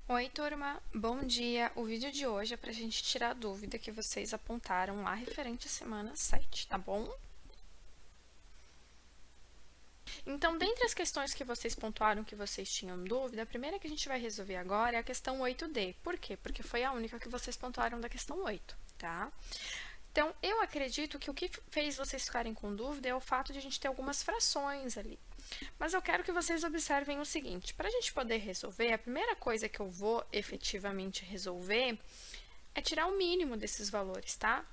Oi, turma! Bom dia! O vídeo de hoje é para a gente tirar a dúvida que vocês apontaram lá referente à semana 7, tá bom? Então, dentre as questões que vocês pontuaram que vocês tinham dúvida, a primeira que a gente vai resolver agora é a questão 8D. Por quê? Porque foi a única que vocês pontuaram da questão 8, tá? Então, eu acredito que o que fez vocês ficarem com dúvida é o fato de a gente ter algumas frações ali. Mas eu quero que vocês observem o seguinte, para a gente poder resolver, a primeira coisa que eu vou efetivamente resolver é tirar o mínimo desses valores, tá?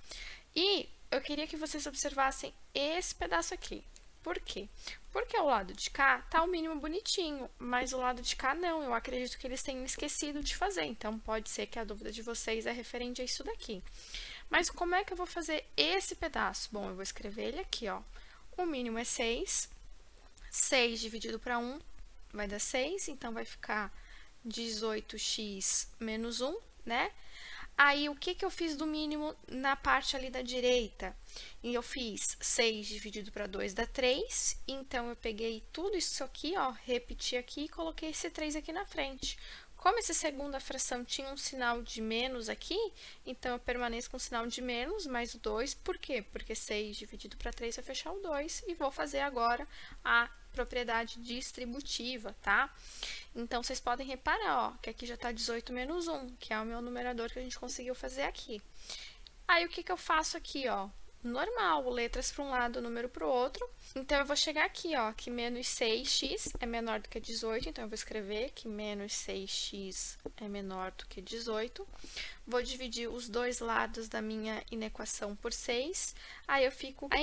E eu queria que vocês observassem esse pedaço aqui. Por quê? Porque ao lado de cá tá o mínimo bonitinho, mas o lado de cá não. Eu acredito que eles tenham esquecido de fazer, então pode ser que a dúvida de vocês é referente a isso daqui. Mas como é que eu vou fazer esse pedaço? Bom, eu vou escrever ele aqui, ó. O mínimo é 6. 6 dividido para 1 vai dar 6, então vai ficar 18x menos 1, né? Aí, o que eu fiz do mínimo na parte ali da direita? E eu fiz 6 dividido para 2 dá 3, então eu peguei tudo isso aqui, ó, repeti aqui e coloquei esse 3 aqui na frente. Como essa segunda fração tinha um sinal de menos aqui, então eu permaneço com o sinal de menos mais o 2. Por quê? Porque 6 dividido para 3 vai fechar o 2 e vou fazer agora a propriedade distributiva, tá? Então, vocês podem reparar, ó, que aqui já está 18 menos 1, que é o meu numerador que a gente conseguiu fazer aqui. Aí, o que eu faço aqui, ó? Normal, letras para um lado, número para o outro. Então, eu vou chegar aqui, ó, que menos 6x é menor do que 18, então eu vou escrever que menos 6x é menor do que 18. Vou dividir os dois lados da minha inequação por 6. Aí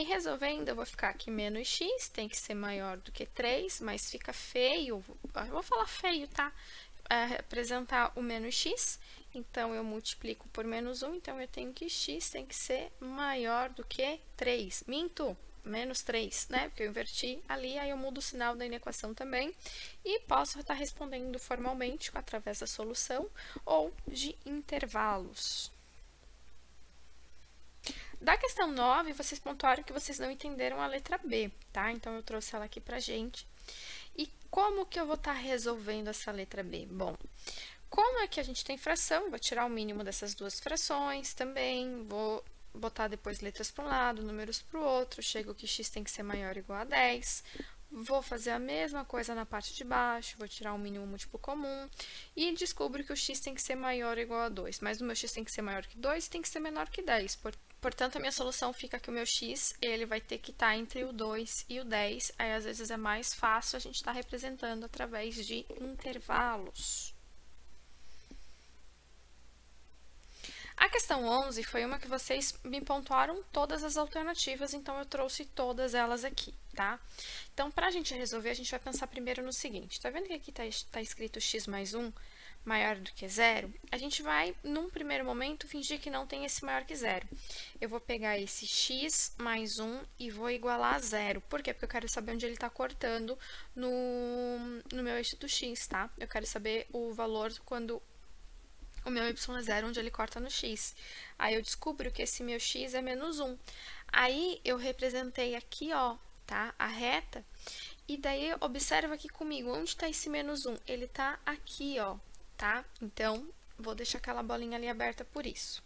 resolvendo, eu vou ficar que menos x tem que ser maior do que 3, mas fica feio, eu vou falar feio, tá? Representar o menos x, então eu multiplico por menos 1, então eu tenho que x tem que ser maior do que 3. Minto, menos 3, né? Porque eu inverti ali, aí eu mudo o sinal da inequação também. E posso estar respondendo formalmente através da solução ou de intervalos. Da questão 9, vocês pontuaram que vocês não entenderam a letra B, tá? Então, eu trouxe ela aqui pra gente. E como que eu vou estar resolvendo essa letra B? Bom, como é que a gente tem fração, vou tirar o mínimo dessas duas frações também, vou botar depois letras para um lado, números para o outro, chego que x tem que ser maior ou igual a 10, vou fazer a mesma coisa na parte de baixo, vou tirar o mínimo múltiplo comum e descubro que o x tem que ser maior ou igual a 2, mas o meu x tem que ser maior que 2 e tem que ser menor que 10, portanto, a minha solução fica que o meu x, ele vai ter que estar entre o 2 e o 10, aí às vezes é mais fácil a gente estar representando através de intervalos. A questão 11 foi uma que vocês me pontuaram todas as alternativas, então eu trouxe todas elas aqui, tá? Então, para a gente resolver, a gente vai pensar primeiro no seguinte, tá vendo que aqui tá escrito x mais 1 maior do que 0? A gente vai, num primeiro momento, fingir que não tem esse maior que 0. Eu vou pegar esse x mais 1 e vou igualar a 0. Por quê? Porque eu quero saber onde ele está cortando no meu eixo do x, tá? Eu quero saber o valor quando o meu y é 0, onde ele corta no x. Aí, eu descubro que esse meu x é menos 1. Aí, eu representei aqui, ó, tá? A reta. E daí, observa aqui comigo, onde está esse menos 1? Ele está aqui, ó, tá? Então, vou deixar aquela bolinha ali aberta por isso.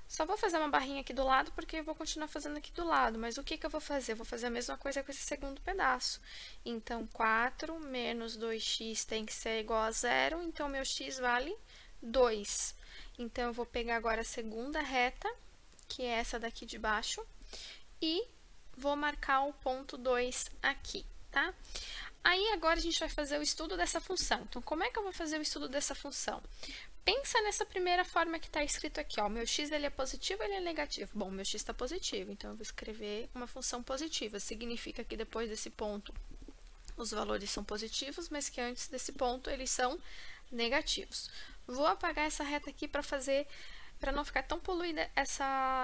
Só vou fazer uma barrinha aqui do lado, porque eu vou continuar fazendo aqui do lado. Mas o que eu vou fazer? Eu vou fazer a mesma coisa com esse segundo pedaço. Então, 4 menos 2x tem que ser igual a 0, então, meu x vale 2. Então, eu vou pegar agora a segunda reta, que é essa daqui de baixo, e vou marcar o ponto 2 aqui, tá? Aí, agora, a gente vai fazer o estudo dessa função. Então, como é que eu vou fazer o estudo dessa função? Pensa nessa primeira forma que está escrito aqui, ó. Meu x, ele é positivo ou ele é negativo? Bom, meu x está positivo, então, eu vou escrever uma função positiva. Significa que depois desse ponto, os valores são positivos, mas que antes desse ponto, eles são negativos. Vou apagar essa reta aqui para não ficar tão poluída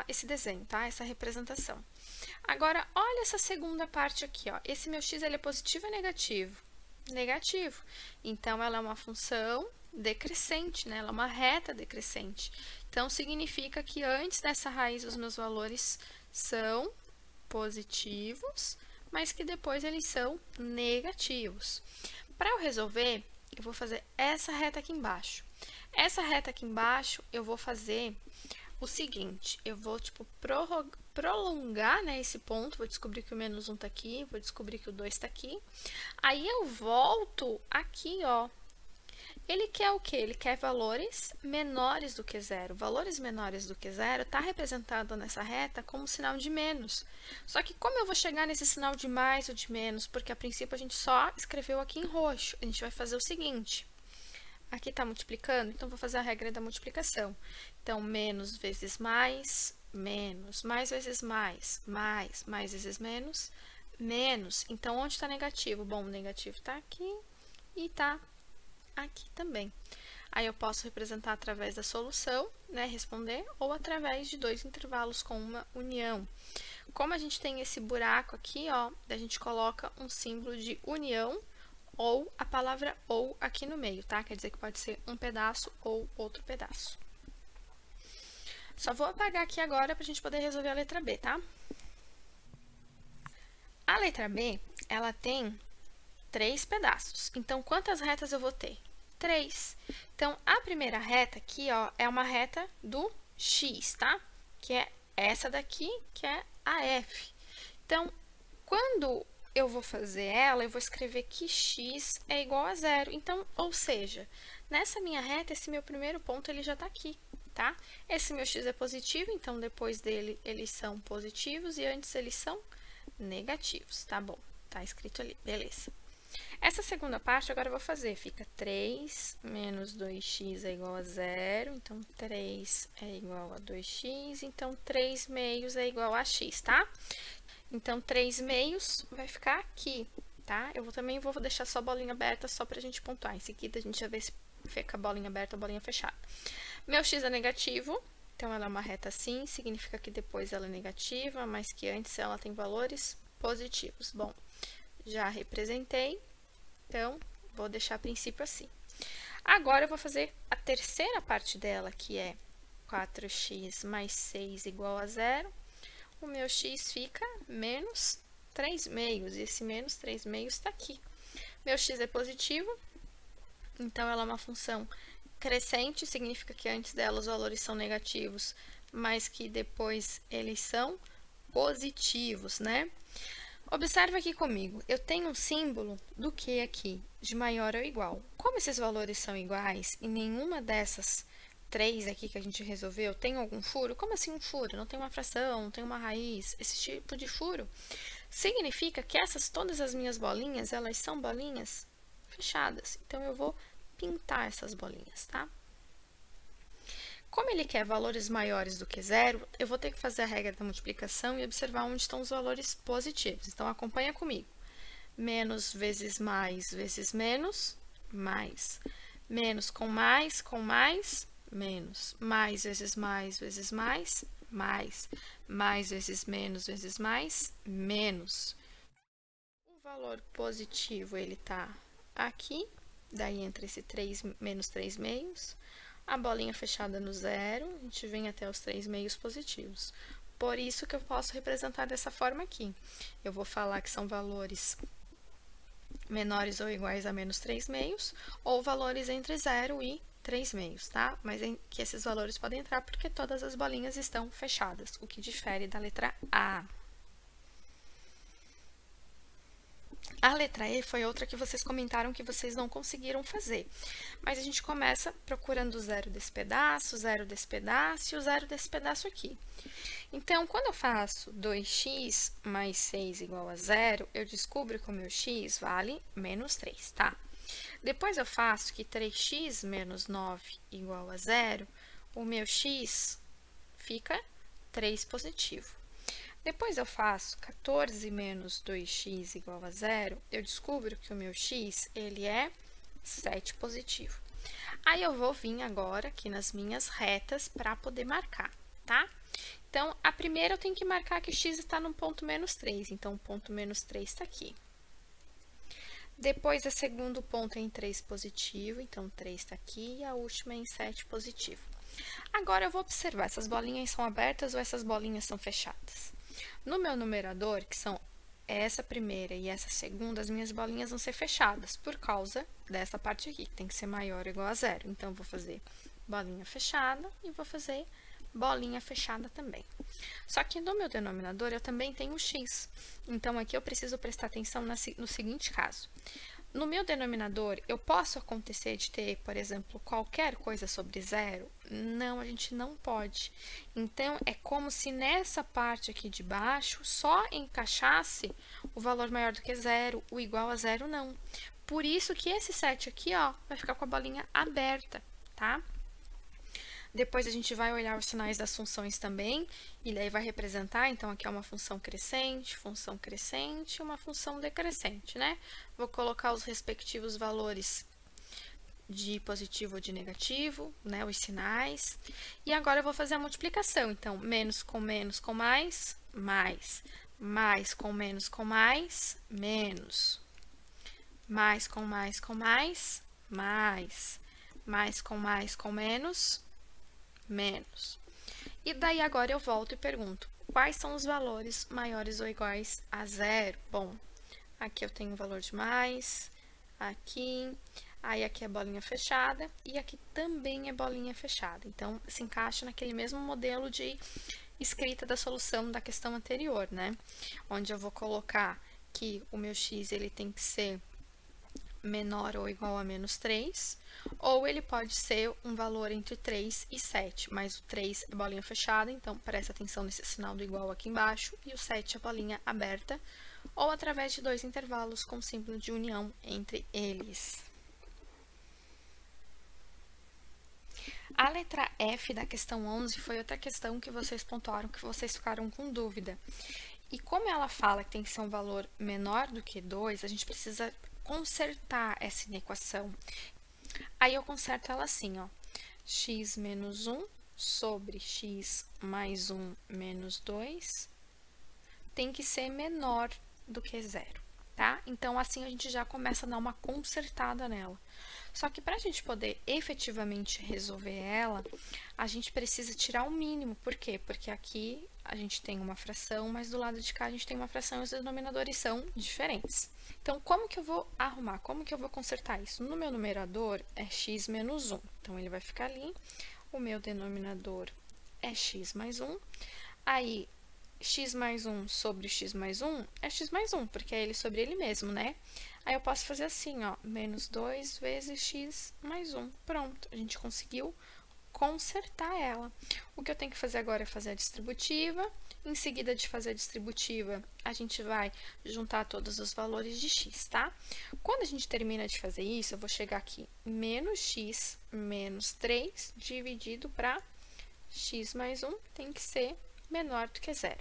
esse desenho, tá? Essa representação. Agora, olha essa segunda parte aqui, ó. Esse meu x, ele é positivo ou negativo? Negativo. Então, ela é uma função decrescente, né? Ela é uma reta decrescente. Então, significa que antes dessa raiz, os meus valores são positivos, mas que depois eles são negativos. Para eu resolver, eu vou fazer essa reta aqui embaixo. Essa reta aqui embaixo, eu vou fazer o seguinte, eu vou, tipo, prolongar, né, esse ponto, vou descobrir que o menos 1 tá aqui, vou descobrir que o 2 tá aqui. Aí, eu volto aqui, ó. Ele quer o quê? Ele quer valores menores do que zero. Valores menores do que zero está representado nessa reta como sinal de menos. Só que como eu vou chegar nesse sinal de mais ou de menos? Porque a princípio a gente só escreveu aqui em roxo. A gente vai fazer o seguinte. Aqui está multiplicando, então vou fazer a regra da multiplicação. Então, menos vezes mais vezes mais vezes menos, menos. Então, onde está negativo? Bom, o negativo está aqui e está aqui também. Aí eu posso representar através da solução, né, responder, ou através de dois intervalos com uma união. Como a gente tem esse buraco aqui, ó, a gente coloca um símbolo de união ou a palavra ou aqui no meio, tá? Quer dizer que pode ser um pedaço ou outro pedaço. Só vou apagar aqui agora para a gente poder resolver a letra B, tá? A letra B, ela tem 3 pedaços. Então, quantas retas eu vou ter? 3. Então, a primeira reta aqui, ó, é uma reta do x, tá? Que é essa daqui, que é a f. Então, quando eu vou fazer ela, eu vou escrever que x é igual a 0. Então, ou seja, nessa minha reta, esse meu primeiro ponto, ele já tá aqui, tá? Esse meu x é positivo, então, depois dele, eles são positivos e antes eles são negativos, tá bom? Tá escrito ali, beleza. Essa segunda parte agora eu vou fazer, fica 3 menos 2x é igual a 0, então 3 é igual a 2x, então 3 meios é igual a x, tá? Então 3 meios vai ficar aqui, tá? Eu também vou deixar só a bolinha aberta só pra gente pontuar, em seguida a gente já vê se fica a bolinha aberta ou a bolinha fechada. Meu x é negativo, então ela é uma reta assim, significa que depois ela é negativa, mas que antes ela tem valores positivos. Bom, já representei, então, vou deixar a princípio assim. Agora, eu vou fazer a terceira parte dela, que é 4x mais 6 igual a 0. O meu x fica menos 3 meios, e esse menos 3 meios está aqui. Meu x é positivo, então ela é uma função crescente, significa que antes dela os valores são negativos, mas que depois eles são positivos, né? Observa aqui comigo, eu tenho um símbolo do que aqui, de maior ou igual. Como esses valores são iguais e nenhuma dessas 3 aqui que a gente resolveu tem algum furo, como assim um furo? Não tem uma fração, não tem uma raiz, esse tipo de furo significa que todas as minhas bolinhas, elas são bolinhas fechadas. Então, eu vou pintar essas bolinhas, tá? Como ele quer valores maiores do que 0, eu vou ter que fazer a regra da multiplicação e observar onde estão os valores positivos. Então, acompanha comigo. Menos vezes menos, mais. Menos com mais, menos. Mais vezes mais, mais. Mais vezes mais, menos. O valor positivo, ele tá aqui, daí entre esse 3 menos 3 meios. A bolinha fechada no 0, a gente vem até os 3 meios positivos. Por isso que eu posso representar dessa forma aqui. Eu vou falar que são valores menores ou iguais a menos 3 meios, ou valores entre 0 e 3 meios, tá? Mas que esses valores podem entrar porque todas as bolinhas estão fechadas, o que difere da letra A. A letra E foi outra que vocês comentaram que vocês não conseguiram fazer. Mas a gente começa procurando o zero desse pedaço, o zero desse pedaço e o zero desse pedaço aqui. Então, quando eu faço 2x mais 6 igual a 0, eu descubro que o meu x vale menos 3, tá? Depois eu faço que 3x menos 9 igual a 0, o meu x fica 3 positivo. Depois eu faço 14 menos 2x igual a 0, eu descubro que o meu x, ele é 7 positivo. Aí, eu vou vir agora aqui nas minhas retas para poder marcar, tá? Então, a primeira eu tenho que marcar que x está no ponto menos 3, então o ponto menos 3 está aqui. Depois, o segundo ponto é em 3 positivo, então 3 está aqui, e a última é em 7 positivo. Agora, eu vou observar, essas bolinhas são abertas ou essas bolinhas são fechadas? No meu numerador, que são essa primeira e essa segunda, as minhas bolinhas vão ser fechadas, por causa dessa parte aqui, que tem que ser maior ou igual a zero. Então, eu vou fazer bolinha fechada e vou fazer bolinha fechada também. Só que no meu denominador, eu também tenho x. Então, aqui eu preciso prestar atenção no seguinte caso. No meu denominador, eu posso acontecer de ter, por exemplo, qualquer coisa sobre zero? Não, a gente não pode. Então, é como se nessa parte aqui de baixo só encaixasse o valor maior do que zero, o igual a zero não. Por isso que esse 7 aqui, ó, vai ficar com a bolinha aberta, tá? Depois, a gente vai olhar os sinais das funções também, e daí vai representar, então, aqui é uma função crescente e uma função decrescente, né? Vou colocar os respectivos valores de positivo ou de negativo, né, os sinais. E agora, eu vou fazer a multiplicação. Então, menos com mais, mais com menos, menos, mais com mais, mais com menos, menos. E daí, agora, eu volto e pergunto, quais são os valores maiores ou iguais a zero? Bom, aqui eu tenho o valor de mais, aqui, aí aqui é bolinha fechada, e aqui também é bolinha fechada. Então, se encaixa naquele mesmo modelo de escrita da solução da questão anterior, né? Onde eu vou colocar que o meu x, ele tem que ser menor ou igual a menos 3, ou ele pode ser um valor entre 3 e 7, mas o 3 é bolinha fechada, então presta atenção nesse sinal do igual aqui embaixo, e o 7 é bolinha aberta, ou através de dois intervalos com símbolo de união entre eles. A letra F da questão 11 foi outra questão que vocês pontuaram, que vocês ficaram com dúvida. E como ela fala que tem que ser um valor menor do que 2, a gente precisa consertar essa inequação. Aí, eu conserto ela assim, ó. X menos 1 sobre x mais 1 menos 2 tem que ser menor do que 0, tá? Então, assim, a gente já começa a dar uma consertada nela. Só que para a gente poder efetivamente resolver ela, a gente precisa tirar o mínimo. Por quê? Porque aqui a gente tem uma fração, mas do lado de cá a gente tem uma fração e os denominadores são diferentes. Então, como que eu vou arrumar? Como que eu vou consertar isso? No meu numerador é x menos 1. Então, ele vai ficar ali. O meu denominador é x mais 1. Aí, x mais 1 sobre x mais 1 é x mais 1, porque é ele sobre ele mesmo, né? Aí, eu posso fazer assim, ó, menos 2 vezes x mais 1. Pronto, a gente conseguiu consertar ela. O que eu tenho que fazer agora é fazer a distributiva. Em seguida de fazer a distributiva, a gente vai juntar todos os valores de x, tá? Quando a gente termina de fazer isso, eu vou chegar aqui, menos x menos 3 dividido para x mais 1 tem que ser menor do que 0.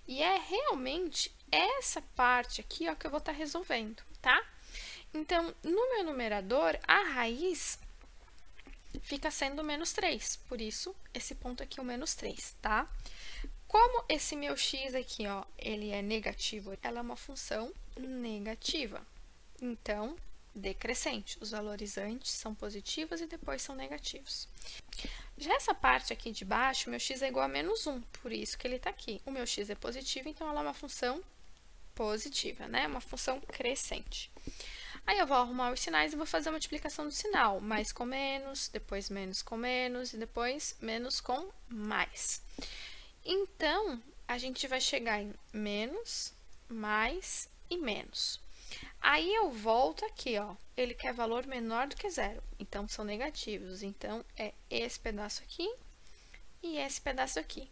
E é realmente essa parte aqui, ó, que eu vou estar resolvendo, tá? Então, no meu numerador, a raiz fica sendo menos 3, por isso, esse ponto aqui é o menos 3, tá? Como esse meu x aqui, ó, ele é negativo, ela é uma função negativa. Então, decrescente. Os valores antes são positivos e depois são negativos. Já essa parte aqui de baixo, meu x é igual a menos 1, por isso que ele está aqui. O meu x é positivo, então ela é uma função positiva, né? Uma função crescente. Aí, eu vou arrumar os sinais e vou fazer a multiplicação do sinal. Mais com menos, depois menos com menos e depois menos com mais. Então, a gente vai chegar em menos, mais e menos. Aí, eu volto aqui, ó. Ele quer valor menor do que 0. Então, são negativos. Então, é esse pedaço aqui e esse pedaço aqui.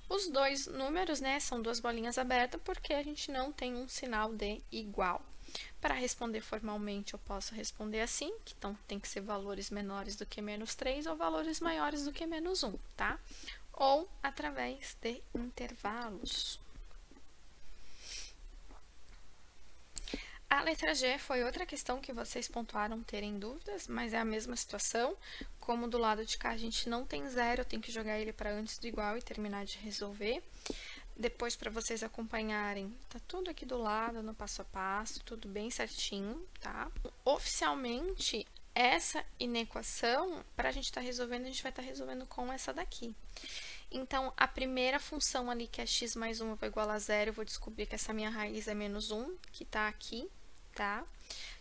Os dois números, né, são duas bolinhas abertas porque a gente não tem um sinal de igual. Para responder formalmente, eu posso responder assim, que então tem que ser valores menores do que menos 3 ou valores maiores do que menos 1, tá? Ou através de intervalos. A letra G foi outra questão que vocês pontuaram terem dúvidas, mas é a mesma situação. Como do lado de cá a gente não tem 0, eu tenho que jogar ele para antes do igual e terminar de resolver. Depois, para vocês acompanharem, tá tudo aqui do lado, no passo a passo, tudo bem certinho, tá? Oficialmente, essa inequação, para a gente estar resolvendo, a gente vai estar resolvendo com essa daqui. Então, a primeira função ali, que é x mais 1 vai igual a 0, eu vou descobrir que essa minha raiz é menos 1, que está aqui, tá?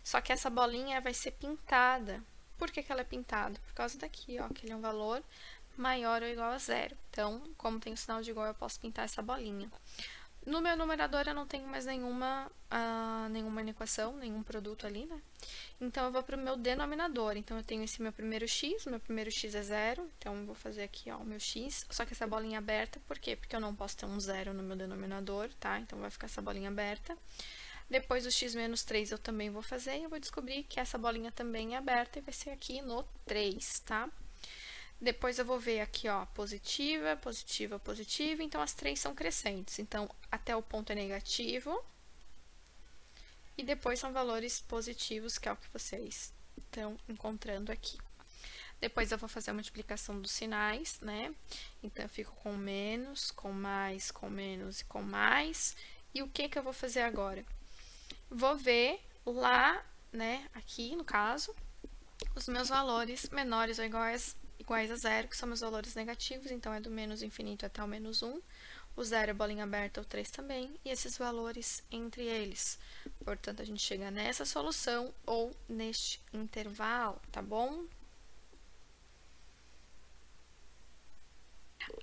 Só que essa bolinha vai ser pintada. Por que que ela é pintada? Por causa daqui, ó, que ele é um valor maior ou igual a 0. Então, como tem o sinal de igual, eu posso pintar essa bolinha. No meu numerador, eu não tenho mais nenhuma equação, nenhum produto ali, né? Então, eu vou para o meu denominador. Então, eu tenho esse meu primeiro x é 0. Então, eu vou fazer aqui, ó, o meu x. Só que essa bolinha aberta, por quê? Porque eu não posso ter um 0 no meu denominador, tá? Então, vai ficar essa bolinha aberta. Depois do x menos 3 eu também vou fazer, e eu vou descobrir que essa bolinha também é aberta e vai ser aqui no 3, tá? Depois eu vou ver aqui, ó, positiva, positiva, positiva, então as três são crescentes. Então, até o ponto é negativo, e depois são valores positivos, que é o que vocês estão encontrando aqui. Depois eu vou fazer a multiplicação dos sinais, né? Então, eu fico com menos, com mais, com menos e com mais. E o que que eu vou fazer agora? Vou ver lá, né, aqui no caso, os meus valores menores ou iguais a 0, que são meus valores negativos, então é do menos infinito até o menos 1. O 0 é bolinha aberta, o 3 também, e esses valores entre eles. Portanto, a gente chega nessa solução ou neste intervalo, tá bom?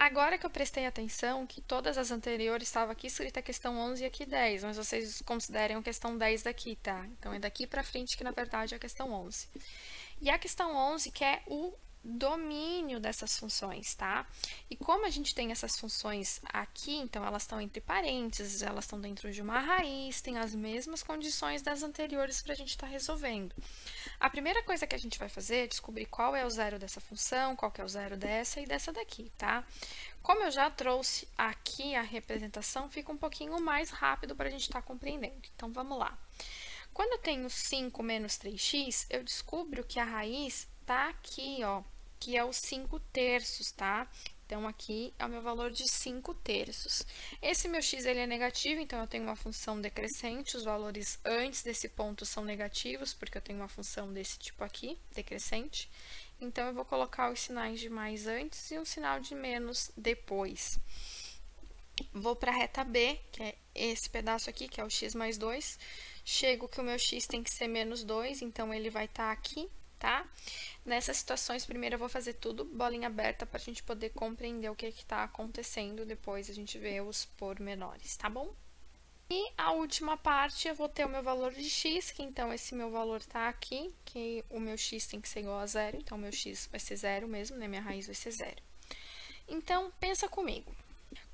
Agora que eu prestei atenção, que todas as anteriores estavam aqui escrita a questão 11 e aqui 10, mas vocês considerem a questão 10 daqui, tá? Então, é daqui pra frente que, na verdade, é a questão 11. E a questão 11, que é o domínio dessas funções, tá? E como a gente tem essas funções aqui, então elas estão entre parênteses, elas estão dentro de uma raiz, tem as mesmas condições das anteriores para a gente estar resolvendo. A primeira coisa que a gente vai fazer é descobrir qual é o zero dessa função, qual que é o zero dessa e dessa daqui, tá? Como eu já trouxe aqui a representação, fica um pouquinho mais rápido para a gente estar compreendendo. Então, vamos lá. Quando eu tenho 5 menos 3x, eu descubro que a raiz tá aqui, ó, que é os 5 terços, tá? Então, aqui é o meu valor de 5 terços. Esse meu x, ele é negativo, então eu tenho uma função decrescente, os valores antes desse ponto são negativos, porque eu tenho uma função desse tipo aqui, decrescente. Então, eu vou colocar os sinais de mais antes e um sinal de menos depois. Vou para a reta B, que é esse pedaço aqui, que é o x mais 2. Chego que o meu x tem que ser menos 2, então ele vai estar aqui, tá? Nessas situações, primeiro eu vou fazer tudo bolinha aberta para a gente poder compreender o que está acontecendo, depois a gente vê os pormenores, tá bom? E a última parte, eu vou ter o meu valor de x, que então esse meu valor está aqui, que o meu x tem que ser igual a 0, então o meu x vai ser 0 mesmo, né? Minha raiz vai ser 0. Então, pensa comigo.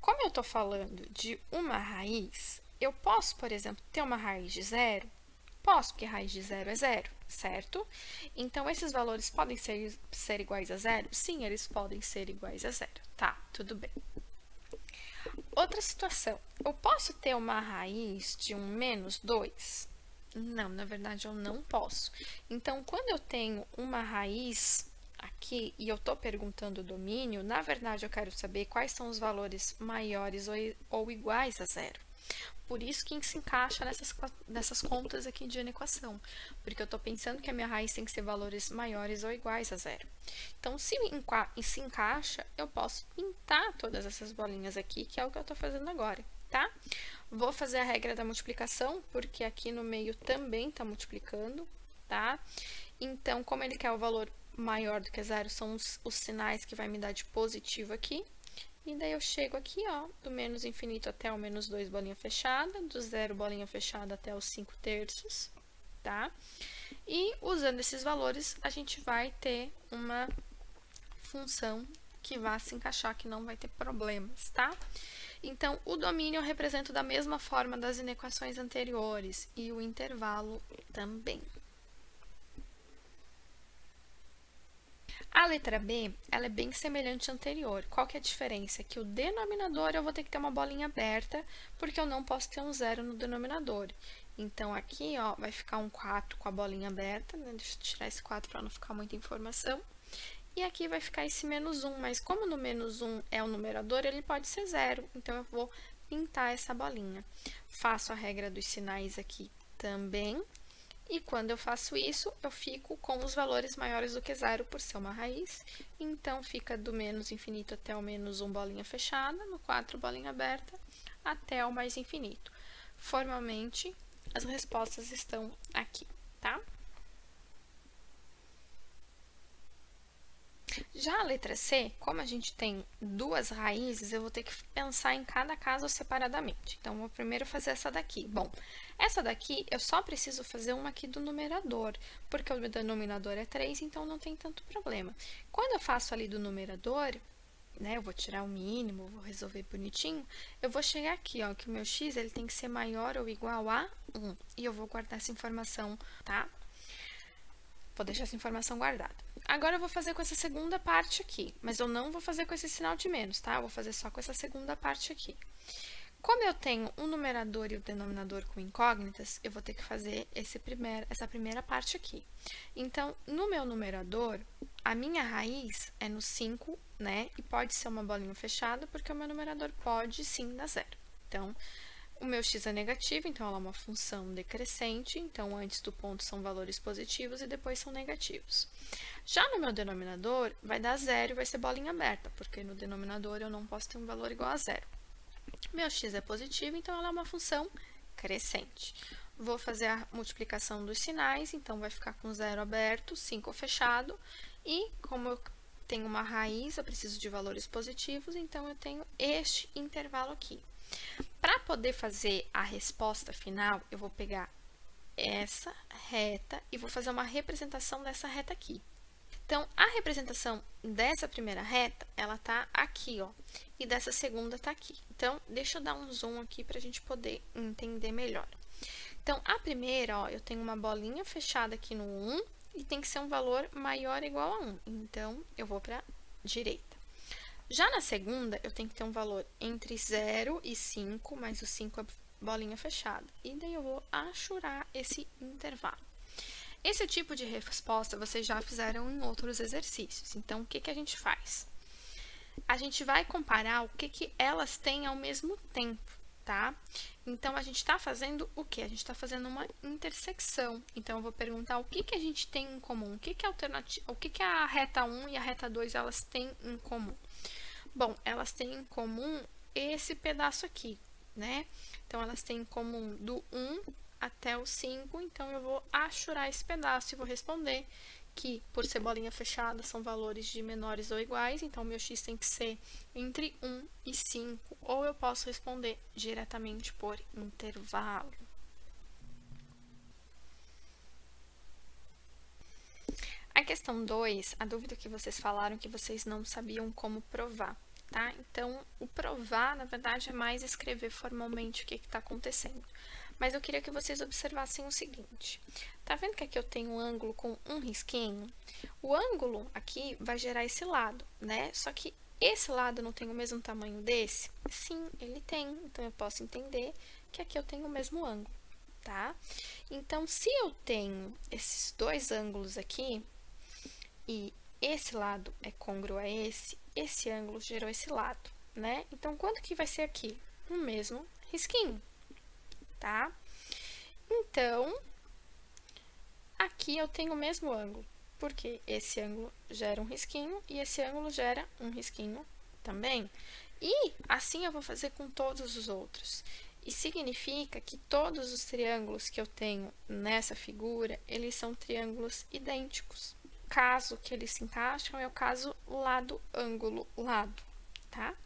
Como eu estou falando de uma raiz, eu posso, por exemplo, ter uma raiz de 0? Posso, porque raiz de 0 é 0, certo? Então, esses valores podem ser iguais a 0? Sim, eles podem ser iguais a 0. Tá, tudo bem. Outra situação, eu posso ter uma raiz de um menos 2? Não, na verdade, eu não posso. Então, quando eu tenho uma raiz aqui e eu estou perguntando o domínio, na verdade, eu quero saber quais são os valores maiores ou iguais a 0. Por isso que se encaixa nessas contas aqui de equação, porque eu estou pensando que a minha raiz tem que ser valores maiores ou iguais a 0. Então, se encaixa, eu posso pintar todas essas bolinhas aqui, que é o que eu estou fazendo agora, tá? Vou fazer a regra da multiplicação, porque aqui no meio também está multiplicando, tá? Então, como ele quer o valor maior do que 0, são os sinais que vai me dar de positivo aqui. E daí eu chego aqui, ó, do menos infinito até o menos 2, bolinha fechada, do 0, bolinha fechada, até os 5 terços, tá? E usando esses valores, a gente vai ter uma função que vai se encaixar, que não vai ter problemas, tá? Então, o domínio eu represento da mesma forma das inequações anteriores e o intervalo também. A letra B, ela é bem semelhante à anterior. Qual que é a diferença? Que o denominador eu vou ter que ter uma bolinha aberta, porque eu não posso ter um 0 no denominador. Então, aqui, ó, vai ficar um 4 com a bolinha aberta, né? Deixa eu tirar esse 4 para não ficar muita informação. E aqui vai ficar esse menos 1, mas como no menos 1 é o numerador, ele pode ser 0. Então, eu vou pintar essa bolinha. Faço a regra dos sinais aqui também. E quando eu faço isso, eu fico com os valores maiores do que zero por ser uma raiz. Então, fica do menos infinito até o menos 1 bolinha fechada, no 4 bolinha aberta, até o mais infinito. Formalmente, as respostas estão aqui, tá? Já a letra C, como a gente tem duas raízes, eu vou ter que pensar em cada caso separadamente. Então, vou primeiro fazer essa daqui. Bom, essa daqui eu só preciso fazer uma aqui do numerador, porque o denominador é 3, então não tem tanto problema. Quando eu faço ali do numerador, né, eu vou tirar o mínimo, vou resolver bonitinho, eu vou chegar aqui, ó, que o meu x ele tem que ser maior ou igual a 1, e eu vou guardar essa informação, tá? Vou deixar essa informação guardada. Agora, eu vou fazer com essa segunda parte aqui, mas eu não vou fazer com esse sinal de menos, tá? Eu vou fazer só com essa segunda parte aqui. Como eu tenho o numerador e o denominador com incógnitas, eu vou ter que fazer essa primeira parte aqui. Então, no meu numerador, a minha raiz é no 5, né? E pode ser uma bolinha fechada, porque o meu numerador pode sim dar zero. Então, o meu x é negativo, então ela é uma função decrescente, então antes do ponto são valores positivos e depois são negativos. Já no meu denominador, vai dar zero e vai ser bolinha aberta, porque no denominador eu não posso ter um valor igual a zero. Meu x é positivo, então ela é uma função crescente. Vou fazer a multiplicação dos sinais, então vai ficar com 0 aberto, 5 fechado, e como eu tenho uma raiz, eu preciso de valores positivos, então eu tenho este intervalo aqui. Para poder fazer a resposta final, eu vou pegar essa reta e vou fazer uma representação dessa reta aqui. Então, a representação dessa primeira reta, ela tá aqui, ó, e dessa segunda tá aqui. Então, deixa eu dar um zoom aqui para a gente poder entender melhor. Então, a primeira, ó, eu tenho uma bolinha fechada aqui no 1 e tem que ser um valor maior ou igual a 1. Então, eu vou para a direita. Já na segunda, eu tenho que ter um valor entre 0 e 5, mas o 5 é bolinha fechada. E daí eu vou achurar esse intervalo. Esse tipo de resposta vocês já fizeram em outros exercícios. Então, o que que a gente faz? A gente vai comparar o que que elas têm ao mesmo tempo, tá? Então, a gente está fazendo o quê? A gente está fazendo uma intersecção. Então, eu vou perguntar o que que a gente tem em comum, o que que a reta 1 e a reta 2 elas têm em comum. Bom, elas têm em comum esse pedaço aqui, né? Então, elas têm em comum do 1 até o 5, então eu vou achurar esse pedaço e vou responder que, por ser bolinha fechada, são valores de menores ou iguais, então meu x tem que ser entre 1 e 5, ou eu posso responder diretamente por intervalo. A questão 2, a dúvida que vocês falaram que vocês não sabiam como provar, tá? Então, o provar, na verdade, é mais escrever formalmente o que está acontecendo. Mas eu queria que vocês observassem o seguinte. Tá vendo que aqui eu tenho um ângulo com um risquinho? O ângulo aqui vai gerar esse lado, né? Só que esse lado não tem o mesmo tamanho desse? Sim, ele tem. Então, eu posso entender que aqui eu tenho o mesmo ângulo, tá? Então, se eu tenho esses dois ângulos aqui, e esse lado é côngruo a esse ângulo gerou esse lado, né? Então, quanto que vai ser aqui? O mesmo risquinho, tá? Então, aqui eu tenho o mesmo ângulo, porque esse ângulo gera um risquinho e esse ângulo gera um risquinho também. E assim eu vou fazer com todos os outros. E significa que todos os triângulos que eu tenho nessa figura, eles são triângulos idênticos. O caso que eles se encaixam é o caso lado, ângulo, lado, tá?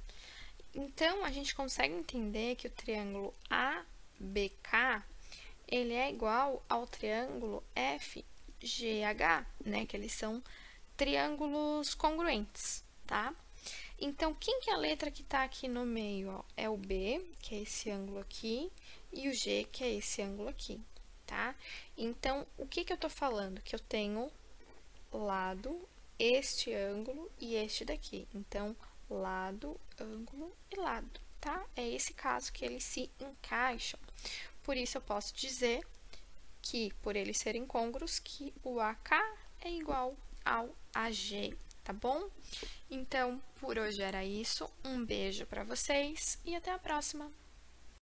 Então, a gente consegue entender que o triângulo ABK, ele é igual ao triângulo FGH, né? Que eles são triângulos congruentes, tá? Então, quem que é a letra que tá aqui no meio, ó? É o B, que é esse ângulo aqui, e o G, que é esse ângulo aqui, tá? Então, o que que eu tô falando? Que eu tenho lado, este ângulo e este daqui. Então, lado, ângulo e lado, tá? É esse caso que eles se encaixam. Por isso, eu posso dizer que, por eles serem côngruos, que o AK é igual ao AG, tá bom? Então, por hoje era isso. Um beijo para vocês e até a próxima!